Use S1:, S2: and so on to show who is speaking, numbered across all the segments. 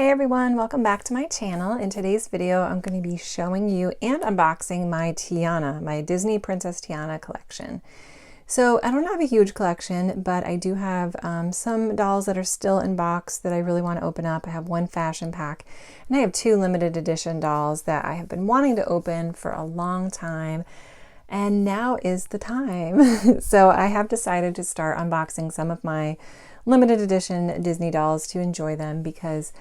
S1: Hey everyone, welcome back to my channel. In today's video, I'm going to be showing you and unboxing my Tiana, my Disney Princess Tiana collection. So I don't have a huge collection, but I do have some dolls that are still in box that I really want to open up. I have one fashion pack, and I have two limited edition dolls that I have been wanting to open for a long time. And now is the time. So I have decided to start unboxing some of my limited edition Disney dolls to enjoy them, because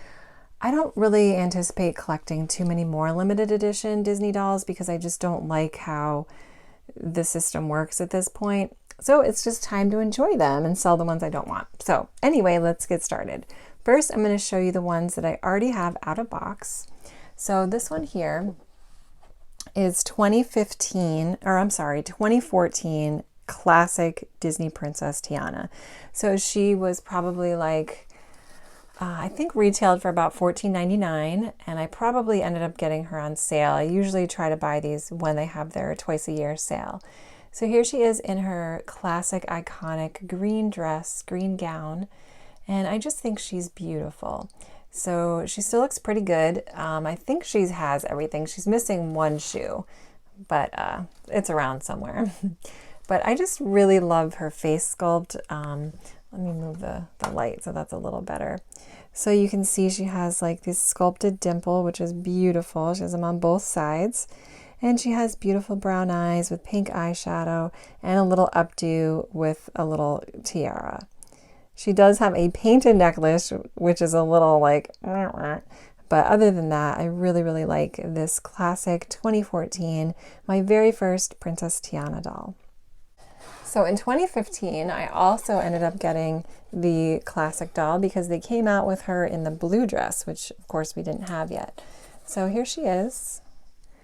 S1: I don't really anticipate collecting too many more limited edition Disney dolls because I just don't like how the system works at this point. So it's just time to enjoy them and sell the ones I don't want. So anyway, let's get started. First, I'm going to show you the ones that I already have out of box. So this one here is 2014 classic Disney Princess Tiana. So she was probably like, I think retailed for about $14.99, and I probably ended up getting her on sale. I usually try to buy these when they have their twice a year sale. So here she is in her classic iconic green dress, green gown, and I just think she's beautiful. So she still looks pretty good. I think she has everything. She's missing one shoe, but it's around somewhere. But I just really love her face sculpt. Let me move the light so that's a little better. So you can see she has like this sculpted dimple, which is beautiful. She has them on both sides. And she has beautiful brown eyes with pink eyeshadow and a little updo with a little tiara. She does have a painted necklace, which is a little like, but other than that, I really, really like this classic 2014, my very first Princess Tiana doll. So in 2015, I also ended up getting the classic doll because they came out with her in the blue dress, which of course we didn't have yet. So here she is.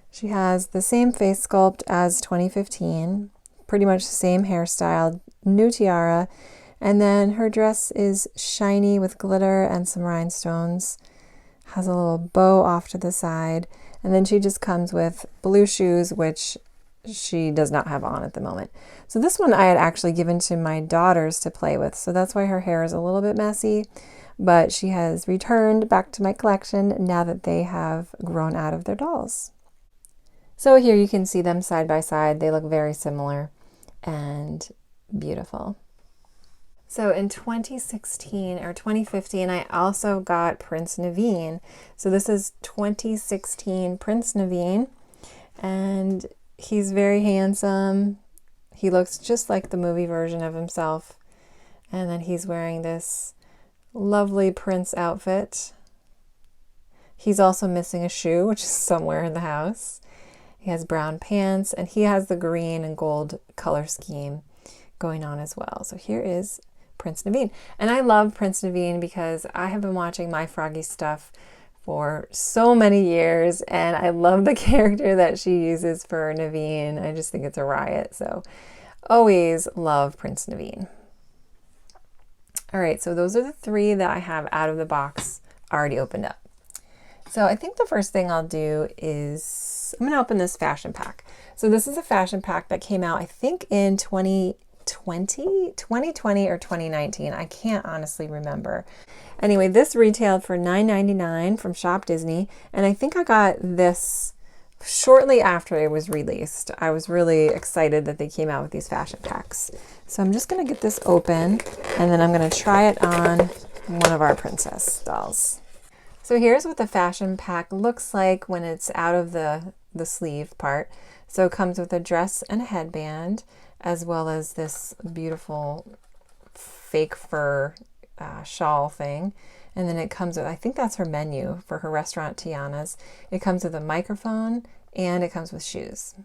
S1: She has the same face sculpt as 2015, pretty much the same hairstyle, new tiara, and then her dress is shiny with glitter and some rhinestones, has a little bow off to the side, and then she just comes with blue shoes, which she does not have on at the moment. So this one I had actually given to my daughters to play with, so that's why her hair is a little bit messy, but she has returned back to my collection now that they have grown out of their dolls. So here you can see them side by side. They look very similar and beautiful. So in 2016 or 2015, I also got Prince Naveen. So this is 2016 Prince Naveen, and he's very handsome. He looks just like the movie version of himself. And then he's wearing this lovely prince outfit. He's also missing a shoe, which is somewhere in the house. He has brown pants, and he has the green and gold color scheme going on as well. So here is Prince Naveen. And I love Prince Naveen because I have been watching My Froggy Stuff for so many years, and I love the character that she uses for Naveen. I just think it's a riot. So always love Prince Naveen. All right, so those are the three that I have out of the box already opened up. So I think the first thing I'll do is I'm going to open this fashion pack. So this is a fashion pack that came out, I think, in 2020 or 2019. I can't honestly remember. Anyway, this retailed for $9.99 from Shop Disney, and I think I got this shortly after it was released. I was really excited that they came out with these fashion packs. So I'm just going to get this open, and then I'm going to try it on one of our princess dolls. So here's what the fashion pack looks like when it's out of the sleeve part. So it comes with a dress and a headband, as well as this beautiful fake fur shawl thing. And then it comes with, I think that's her menu for her restaurant Tiana's. It comes with a microphone, and it comes with shoes.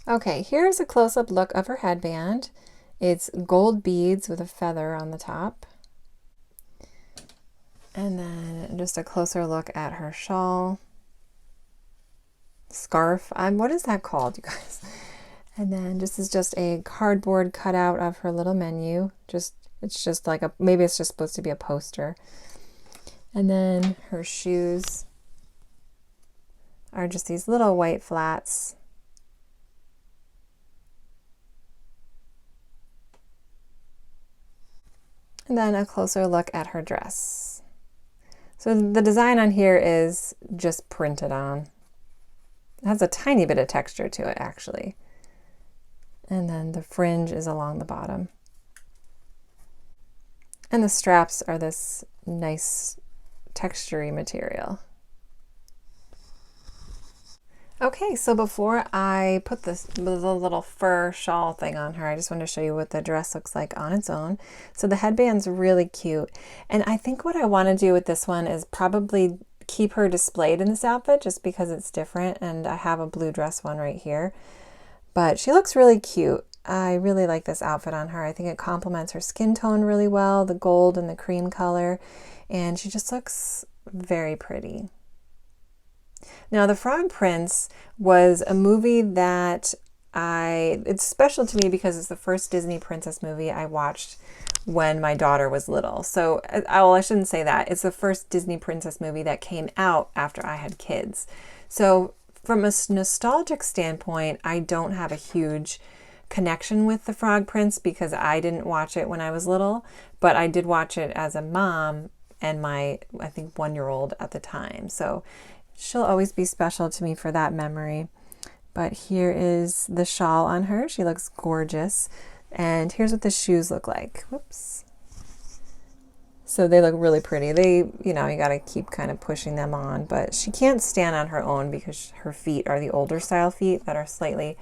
S1: Okay, here's a close-up look of her headband. It's gold beads with a feather on the top. And then just a closer look at her shawl. Scarf. What is that called, you guys? And then this is just a cardboard cutout of her little menu. It's just like maybe it's just supposed to be a poster. And then her shoes are just these little white flats. And then a closer look at her dress. So the design on here is just printed on. It has a tiny bit of texture to it, actually. And then the fringe is along the bottom. And the straps are this nice textury material. Okay, so before I put the little fur shawl thing on her, I just wanted to show you what the dress looks like on its own. So the headband's really cute. And I think what I want to do with this one is probably keep her displayed in this outfit just because it's different. And I have a blue dress one right here. But she looks really cute. I really like this outfit on her. I think it complements her skin tone really well, the gold and the cream color. And she just looks very pretty. Now, The Frog Prince was a movie that it's special to me because it's the first Disney princess movie I watched when my daughter was little. So, I shouldn't say that. It's the first Disney princess movie that came out after I had kids. So, from a nostalgic standpoint, I don't have a huge connection with The Frog Prince because I didn't watch it when I was little, but I did watch it as a mom and my, I think, 1-year-old at the time. So she'll always be special to me for that memory. But here is the shawl on her. She looks gorgeous. And here's what the shoes look like. Whoops. So they look really pretty. They, you got to keep kind of pushing them on. But she can't stand on her own because her feet are the older style feet that are slightly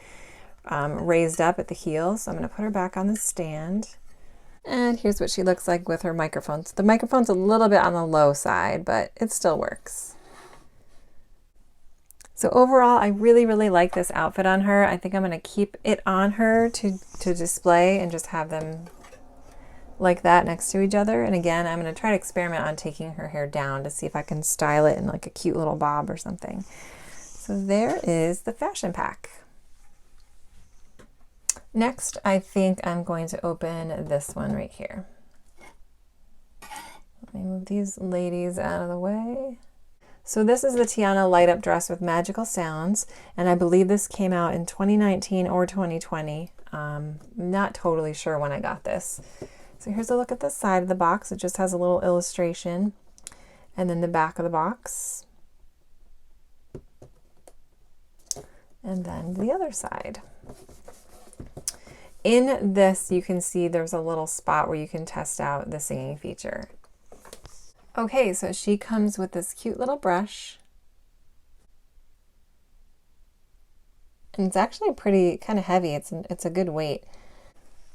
S1: raised up at the heel. So I'm going to put her back on the stand. And here's what she looks like with her microphone. So the microphone's a little bit on the low side, but it still works. So overall, I really, really like this outfit on her. I think I'm going to keep it on her to display and just have them like that next to each other. And again, I'm going to try to experiment on taking her hair down to see if I can style it in like a cute little bob or something. So there is the fashion pack. Next, I think I'm going to open this one right here. Let me move these ladies out of the way. So this is the Tiana light up dress with magical sounds, and I believe this came out in 2019 or 2020. Not totally sure when I got this. So here's a look at the side of the box. It just has a little illustration, and then the back of the box, and then the other side. In this, you can see there's a little spot where you can test out the singing feature. Okay, so she comes with this cute little brush. And it's actually pretty kind of heavy. It's a good weight.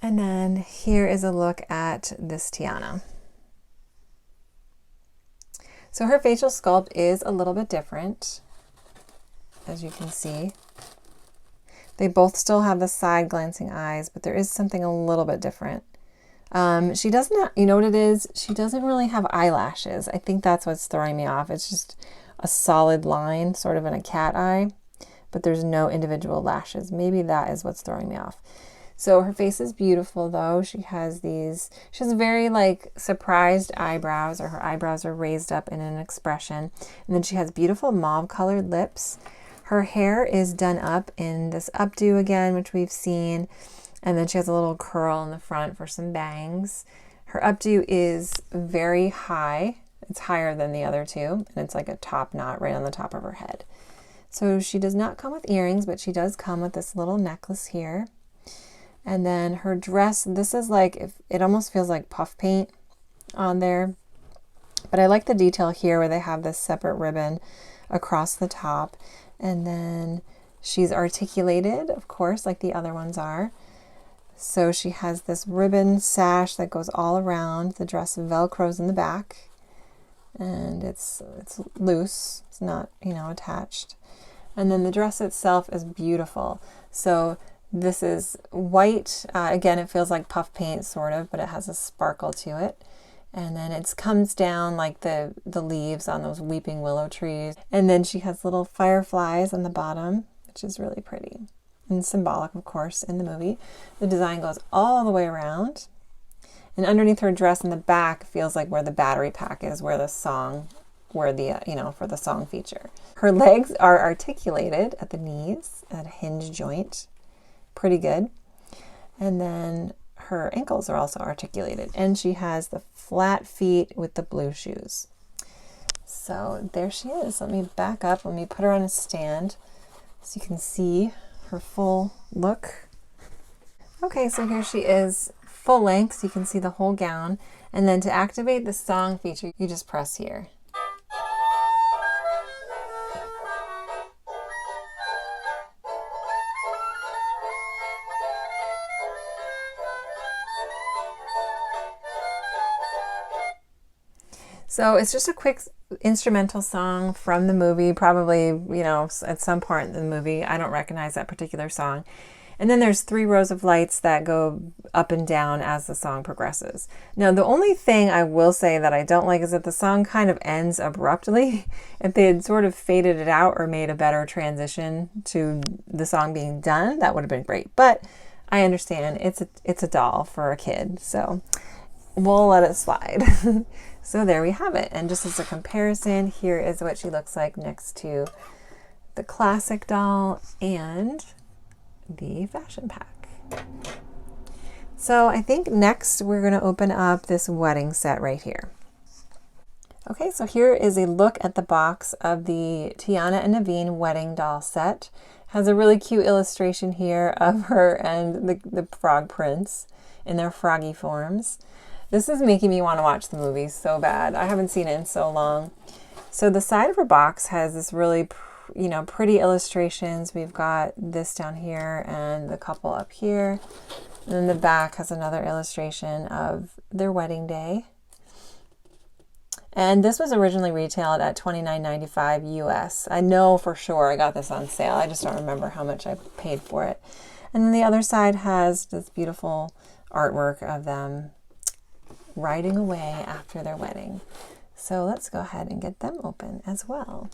S1: And then here is a look at this Tiana. So her facial sculpt is a little bit different, as you can see. They both still have the side glancing eyes, but there is something a little bit different. She doesn't, you know what it is? She doesn't really have eyelashes. I think that's what's throwing me off. It's just a solid line, sort of in a cat eye, but there's no individual lashes. Maybe that is what's throwing me off. So her face is beautiful though. She has very like surprised eyebrows, or her eyebrows are raised up in an expression. And then she has beautiful mauve colored lips. Her hair is done up in this updo again, which we've seen. And then she has a little curl in the front for some bangs. Her updo is very high. It's higher than the other two. And it's like a top knot right on the top of her head. So she does not come with earrings, but she does come with this little necklace here. And then her dress, this is like, it almost feels like puff paint on there. But I like the detail here where they have this separate ribbon across the top. And then she's articulated, of course, like the other ones are. So she has this ribbon sash that goes all around. The dress velcros in the back, and it's loose. It's not, attached. And then the dress itself is beautiful. So this is white. Again, it feels like puff paint, sort of, but it has a sparkle to it. And then it comes down like the leaves on those weeping willow trees. And then she has little fireflies on the bottom, which is really pretty. And symbolic, of course, in the movie. The design goes all the way around. And underneath her dress in the back feels like where the battery pack is, for the song feature. Her legs are articulated at the knees, at a hinge joint. Pretty good. And then her ankles are also articulated. And she has the flat feet with the blue shoes. So there she is. Let me back up. Let me put her on a stand so you can see her full look. Okay, so here she is full length, so you can see the whole gown. And then to activate the song feature, you just press here. So it's just a quick instrumental song from the movie, probably, at some point in the movie. I don't recognize that particular song. And then there's 3 rows of lights that go up and down as the song progresses. Now, the only thing I will say that I don't like is that the song kind of ends abruptly. If they had sort of faded it out or made a better transition to the song being done, that would have been great. But I understand it's a doll for a kid, so we'll let it slide. So there we have it. And just as a comparison, here is what she looks like next to the classic doll and the fashion pack. So I think next we're going to open up this wedding set right here. Okay, so here is a look at the box of the Tiana and Naveen wedding doll set. Has a really cute illustration here of her and the frog prince in their froggy forms. This is making me want to watch the movie so bad. I haven't seen it in so long. So the side of her box has this really, pretty illustrations. We've got this down here and the couple up here. And then the back has another illustration of their wedding day. And this was originally retailed at $29.95 US. I know for sure I got this on sale. I just don't remember how much I paid for it. And then the other side has this beautiful artwork of them riding away after their wedding. So let's go ahead and get them open as well.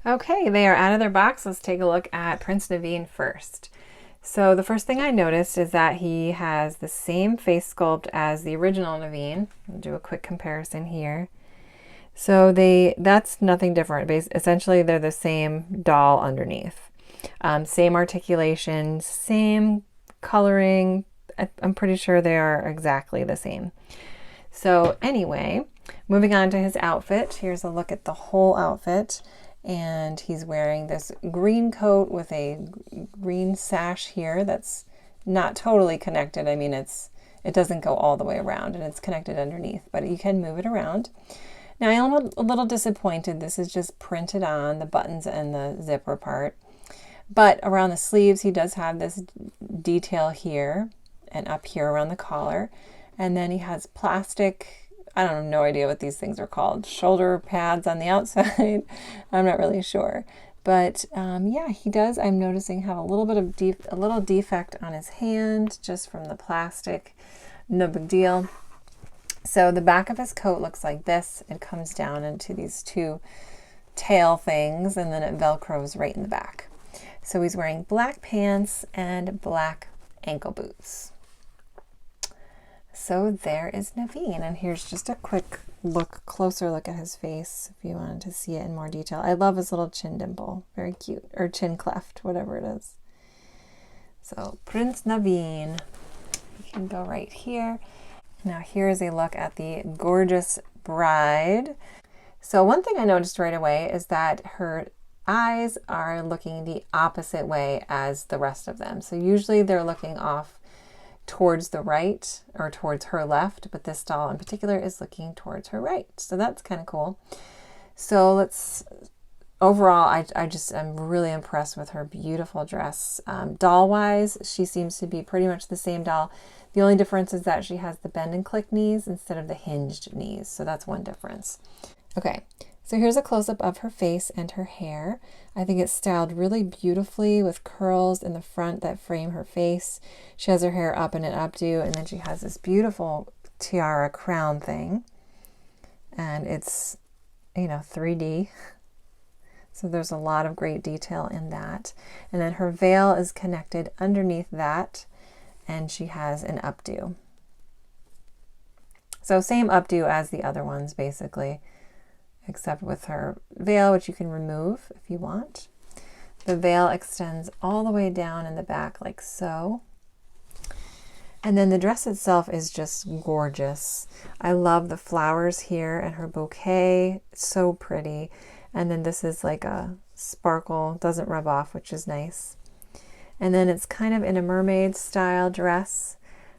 S1: Okay, they are out of their box. Let's take a look at Prince Naveen first. So the first thing I noticed is that he has the same face sculpt as the original Naveen. I'll do a quick comparison here. So that's nothing different. Essentially, they're the same doll underneath. Same articulation, same coloring. I'm pretty sure they are exactly the same. So anyway, moving on to his outfit. Here's a look at the whole outfit. And he's wearing this green coat with a green sash here that's not totally connected. I mean, it doesn't go all the way around and it's connected underneath, but you can move it around. Now I am a little disappointed. This is just printed on the buttons and the zipper part. But around the sleeves, he does have this detail here and up here around the collar. And then he has plastic, I don't have no idea what these things are called, shoulder pads on the outside. I'm not really sure. But yeah, he does, I'm noticing, have a little bit of a little defect on his hand just from the plastic. No big deal. So the back of his coat looks like this. It comes down into these 2 tail things and then it velcros right in the back. So he's wearing black pants and black ankle boots. So there is Naveen, and here's just a quick closer look at his face if you wanted to see it in more detail. I love his little chin dimple, very cute, or chin cleft, whatever it is. So Prince Naveen, you can go right here. Now here is a look at the gorgeous bride. So one thing I noticed right away is that her eyes are looking the opposite way as the rest of them. So usually they're looking off towards the right or towards her left, but this doll in particular is looking towards her right. So that's kind of cool. So overall, I'm really impressed with her beautiful dress. Doll wise, she seems to be pretty much the same doll. The only difference is that she has the bend and click knees instead of the hinged knees. So that's one difference. Okay, so here's a close-up of her face and her hair. I think it's styled really beautifully with curls in the front that frame her face. She has her hair up in an updo, and then she has this beautiful tiara crown thing. And it's, 3D. So there's a lot of great detail in that. And then her veil is connected underneath that, and she has an updo. So same updo as the other ones, basically, except with her veil, which you can remove if you want. The veil extends all the way down in the back like so. And then the dress itself is just gorgeous. I love the flowers here and her bouquet. It's so pretty. And then this is like a sparkle, doesn't rub off, which is nice. And then it's kind of in a mermaid style dress.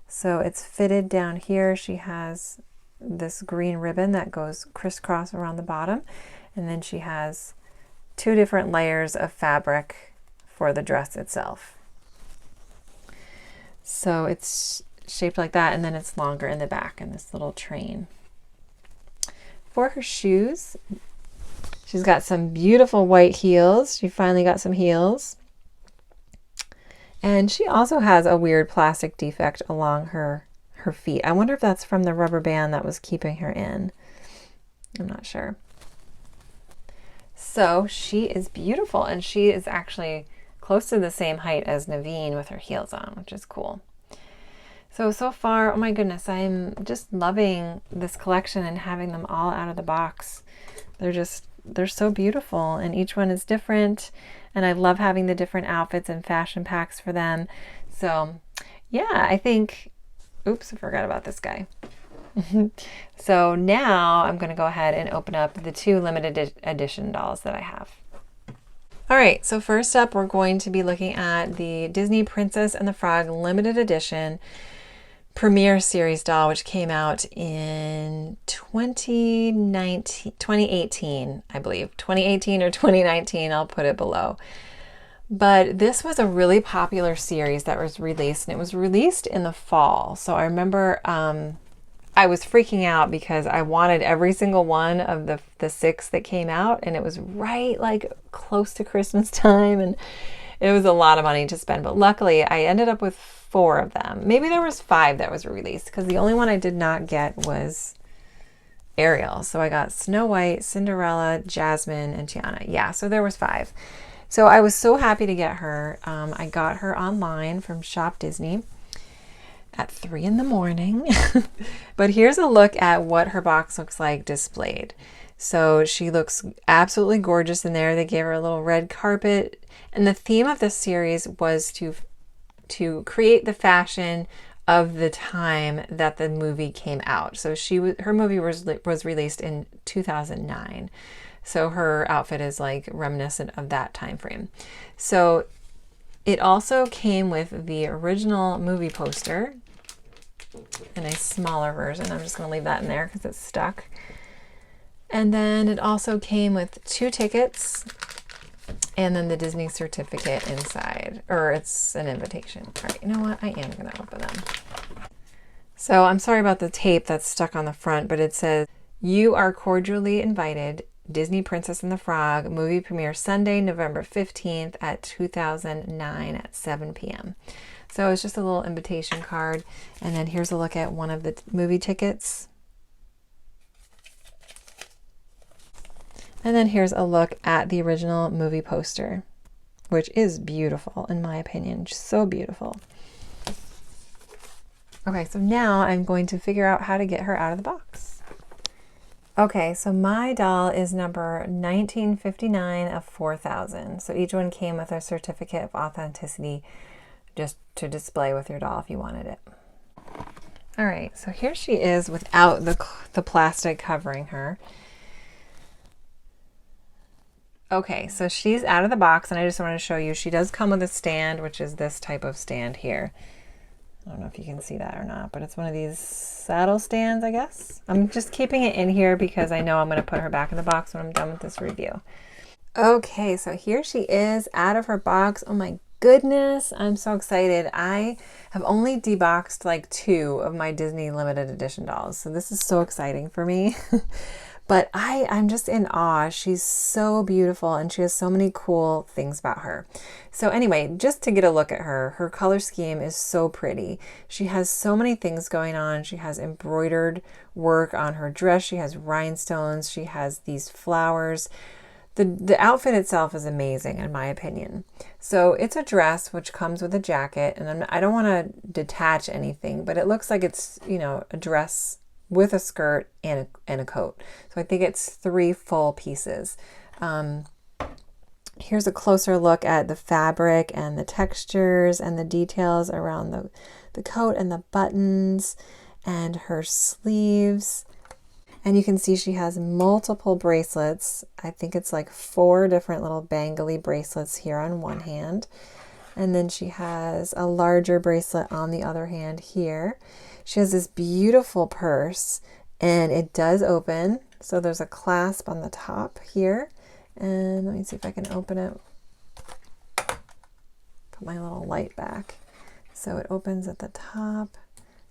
S1: So it's fitted down here. She has this green ribbon that goes crisscross around the bottom. And then she has 2 different layers of fabric for the dress itself. So it's shaped like that, and then it's longer in the back in this little train. For her shoes, she's got some beautiful white heels. She finally got some heels. And she also has a weird plastic defect along her feet. I wonder if that's from the rubber band that was keeping her in. I'm not sure. So she is beautiful, and she is actually close to the same height as Naveen with her heels on, which is cool. So far, oh my goodness, I'm just loving this collection and having them all out of the box. They're so beautiful, and each one is different, and I love having the different outfits and fashion packs for them. So yeah, I think, oops, I forgot about this guy. So now I'm going to go ahead and open up the 2 limited edition dolls that I have. All right, so first up, we're going to be looking at the Disney Princess and the Frog limited edition premiere series doll, which came out in 2018, I believe. 2018 or 2019, I'll put it below. But this was a really popular series that was released, and it was released in the fall. So I remember I was freaking out because I wanted every single one of the 6 that came out, and it was right like close to Christmas time, and it was a lot of money to spend. But luckily I ended up with 4 of them. Maybe there was 5 that was released, because the only one I did not get was Ariel. So I got Snow White, Cinderella, Jasmine, and Tiana. Yeah, so there was 5. So I was so happy to get her. I got her online from Shop Disney at 3 in the morning. But here's a look at what her box looks like displayed. So she looks absolutely gorgeous in there. They gave her a little red carpet. And the theme of this series was to create the fashion of the time that the movie came out. So her movie was released in 2009. So her outfit is like reminiscent of that time frame. So it also came with the original movie poster in a smaller version. I'm just going to leave that in there because it's stuck. And then it also came with 2 tickets and then the Disney certificate inside, or it's an invitation. All right, you know what? I am going to open them. So I'm sorry about the tape that's stuck on the front, but it says, "You are cordially invited. Disney Princess and the Frog movie premiere Sunday, November 15th at 2009 at 7 p.m. So it's just a little invitation card. And then here's a look at one of the movie tickets. And then here's a look at the original movie poster, which is beautiful in my opinion. Just so beautiful. Okay, so now I'm going to figure out how to get her out of the box. Okay, so my doll is number 1959 of 4,000. So each one came with a certificate of authenticity just to display with your doll if you wanted it. All right, so here she is without the plastic covering her. Okay, so she's out of the box, and I just wanted to show you, she does come with a stand, which is this type of stand here. I don't know if you can see that or not, but it's one of these saddle stands, I guess. I'm just keeping it in here because I know I'm going to put her back in the box when I'm done with this review. Okay, so here she is out of her box. Oh my goodness, I'm so excited. I have only deboxed like 2 of my Disney limited edition dolls, so this is so exciting for me. But I'm just in awe. She's so beautiful, and she has so many cool things about her. So anyway, just to get a look at her color scheme is so pretty. She has so many things going on. She has embroidered work on her dress. She has rhinestones. She has these flowers. The outfit itself is amazing in my opinion. So it's a dress which comes with a jacket, and I don't want to detach anything, but it looks like it's, you know, a dress with a skirt and a coat. So I think it's 3 full pieces. Here's a closer look at the fabric and the textures and the details around the coat and the buttons and her sleeves. And you can see she has multiple bracelets. I think it's like 4 different little bangly bracelets here on one hand. And then she has a larger bracelet on the other hand here. She has this beautiful purse and it does open. So there's a clasp on the top here. And let me see if I can open it. Put my little light back. So it opens at the top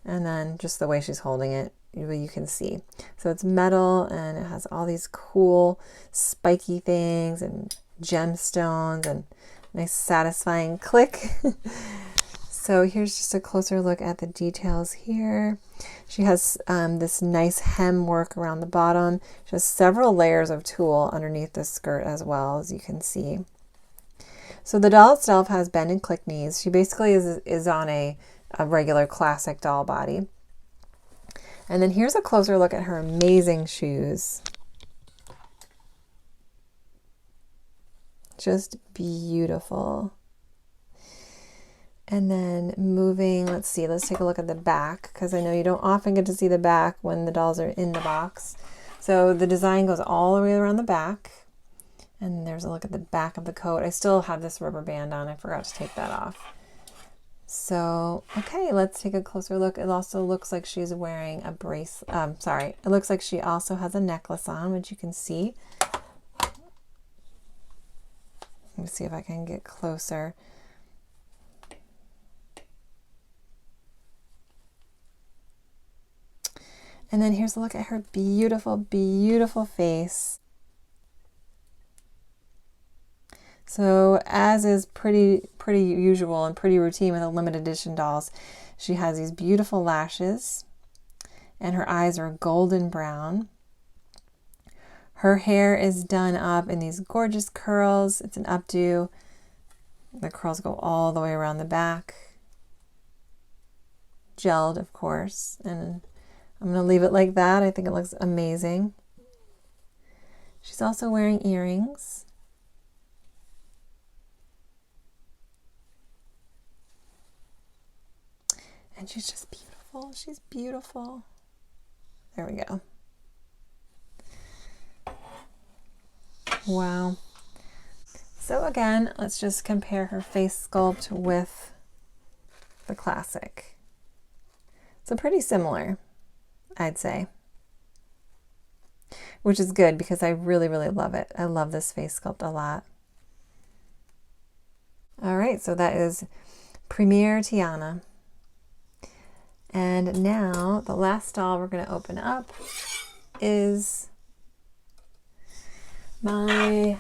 S1: and then just the way she's holding it, you can see. So it's metal and it has all these cool spiky things and gemstones and nice satisfying click. So here's just a closer look at the details here. She has this nice hem work around the bottom. She has several layers of tulle underneath the skirt as well, as you can see. So the doll itself has bend and click knees. She basically is on a regular classic doll body. And then here's a closer look at her amazing shoes. Just beautiful. And then moving, let's take a look at the back, because I know you don't often get to see the back when the dolls are in the box. So the design goes all the way around the back. And there's a look at the back of the coat. I still have this rubber band on. I forgot to take that off. So, okay, let's take a closer look. It also looks like she's wearing a bracelet. It looks like she also has a necklace on, which you can see. Let me see if I can get closer. And then here's a look at her beautiful, beautiful face. So as is pretty usual and pretty routine with the limited edition dolls, she has these beautiful lashes and her eyes are golden brown. Her hair is done up in these gorgeous curls. It's an updo. The curls go all the way around the back. Gelled, of course. And I'm going to leave it like that. I think it looks amazing. She's also wearing earrings. And she's just beautiful. She's beautiful. There we go. Wow. So again, let's just compare her face sculpt with the classic. So pretty similar, I'd say. Which is good because I really, really love it. I love this face sculpt a lot. All right, so that is Premier Tiana. And now the last doll we're going to open up is my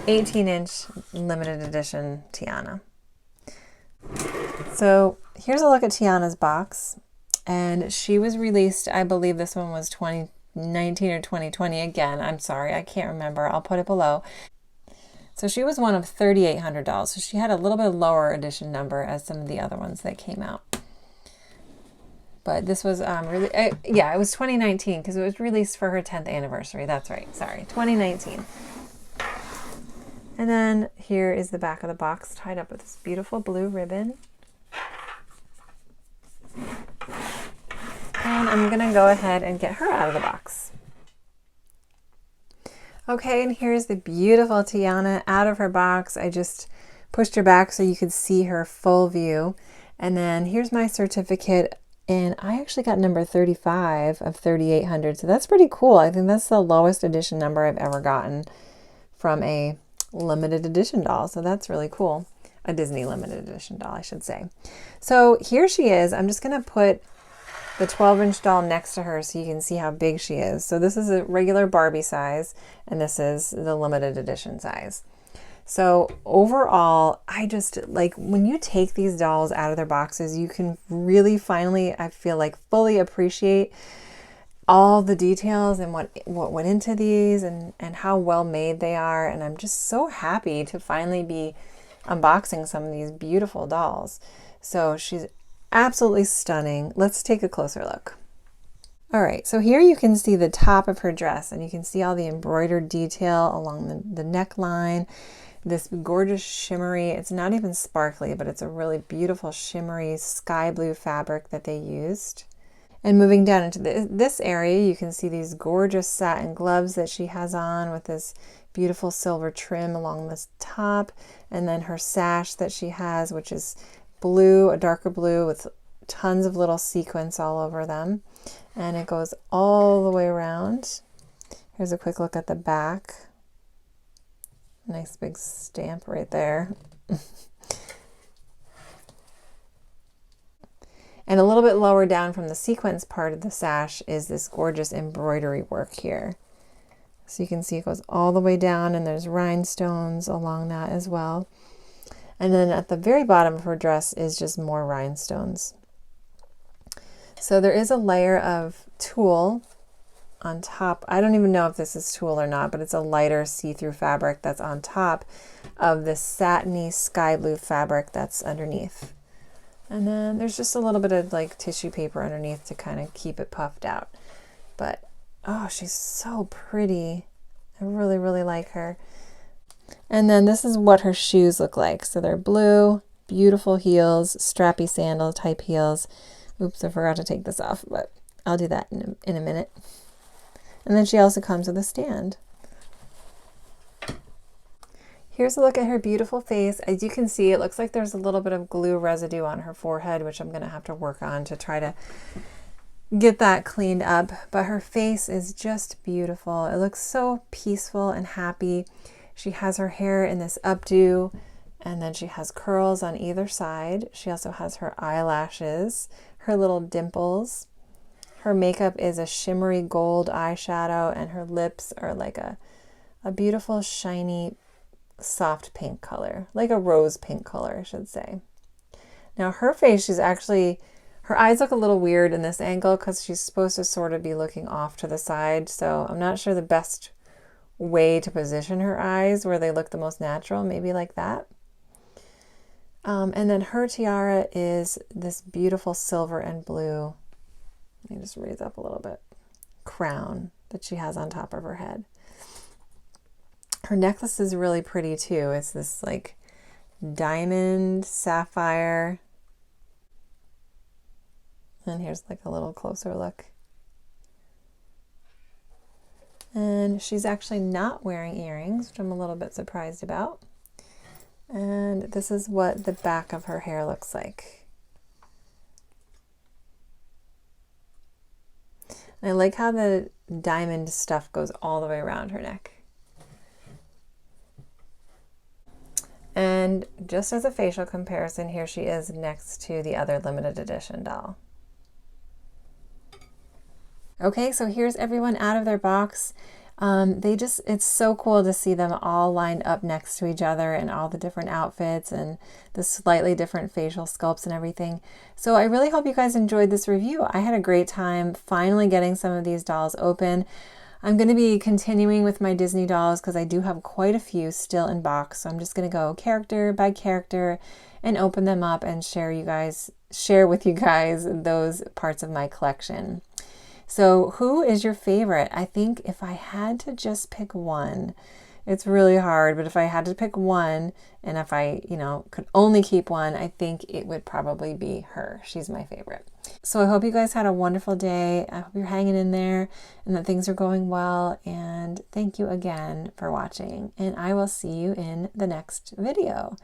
S1: 18-inch limited edition Tiana. So here's a look at Tiana's box. And she was released, I believe this one was 2019 or 2020. Again, I'm sorry, I can't remember. I'll put it below. So she was one of 3,800 dolls. So she had a little bit lower edition number as some of the other ones that came out. But this was it was 2019 because it was released for her 10th anniversary. That's right. Sorry, 2019. And then here is the back of the box tied up with this beautiful blue ribbon. And I'm going to go ahead and get her out of the box. Okay, and here's the beautiful Tiana out of her box. I just pushed her back so you could see her full view. And then here's my certificate. And I actually got number 35 of 3,800. So that's pretty cool. I think that's the lowest edition number I've ever gotten from a limited edition doll. So that's really cool. A Disney limited edition doll, I should say. So here she is. I'm just going to put the 12-inch doll next to her so you can see how big she is. So this is a regular Barbie size, and this is the limited edition size. So overall, I just like when you take these dolls out of their boxes, you can really finally, I feel like, fully appreciate all the details and what went into these and how well made they are. And I'm just so happy to finally be unboxing some of these beautiful dolls. So she's absolutely stunning. Let's take a closer look. All right, so here you can see the top of her dress and you can see all the embroidered detail along the neckline. this gorgeous shimmery, it's not even sparkly, but it's a really beautiful shimmery sky blue fabric that they used. And moving down into this area, you can see these gorgeous satin gloves that she has on with this beautiful silver trim along the top. And then her sash that she has, which is blue, a darker blue with tons of little sequins all over them. And it goes all the way around. Here's a quick look at the back. Nice big stamp right there. And a little bit lower down from the sequins part of the sash is this gorgeous embroidery work here. So you can see it goes all the way down, and there's rhinestones along that as well. And then at the very bottom of her dress is just more rhinestones. So there is a layer of tulle on top. I don't even know if this is tulle or not, but it's a lighter see-through fabric that's on top of this satiny sky blue fabric that's underneath. And then there's just a little bit of like tissue paper underneath to kind of keep it puffed out. But oh, she's so pretty. I really, really like her. And then this is what her shoes look like. So they're blue, beautiful heels, strappy sandal type heels. Oops, I forgot to take this off, but I'll do that in a minute. And then she also comes with a stand. Here's a look at her beautiful face. As you can see, it looks like there's a little bit of glue residue on her forehead, which I'm going to have to work on to try to get that cleaned up. But her face is just beautiful. It looks so peaceful and happy. She has her hair in this updo, and then she has curls on either side. She also has her eyelashes, her little dimples. Her makeup is a shimmery gold eyeshadow, and her lips are like a beautiful, shiny, soft pink color, like a rose pink color, I should say. Now her face, she's actually, her eyes look a little weird in this angle because she's supposed to sort of be looking off to the side. So I'm not sure the best way to position her eyes where they look the most natural, maybe like that. And then her tiara is this beautiful silver and blue, let me just raise up a little bit, crown that she has on top of her head. Her necklace is really pretty too. It's this like diamond sapphire. And here's like a little closer look. And she's actually not wearing earrings, which I'm a little bit surprised about. And this is what the back of her hair looks like. And I like how the diamond stuff goes all the way around her neck. And just as a facial comparison, here she is next to the other limited edition doll. Okay, so here's everyone out of their box. It's so cool to see them all lined up next to each other in all the different outfits and the slightly different facial sculpts and everything. So I really hope you guys enjoyed this review. I had a great time finally getting some of these dolls open. I'm going to be continuing with my Disney dolls because I do have quite a few still in box. So I'm just going to go character by character and open them up and share with you guys those parts of my collection. So who is your favorite? I think if I had to just pick one, it's really hard, but if I had to pick one, and if I, could only keep one, I think it would probably be her. She's my favorite. So I hope you guys had a wonderful day. I hope you're hanging in there and that things are going well. And thank you again for watching. And I will see you in the next video.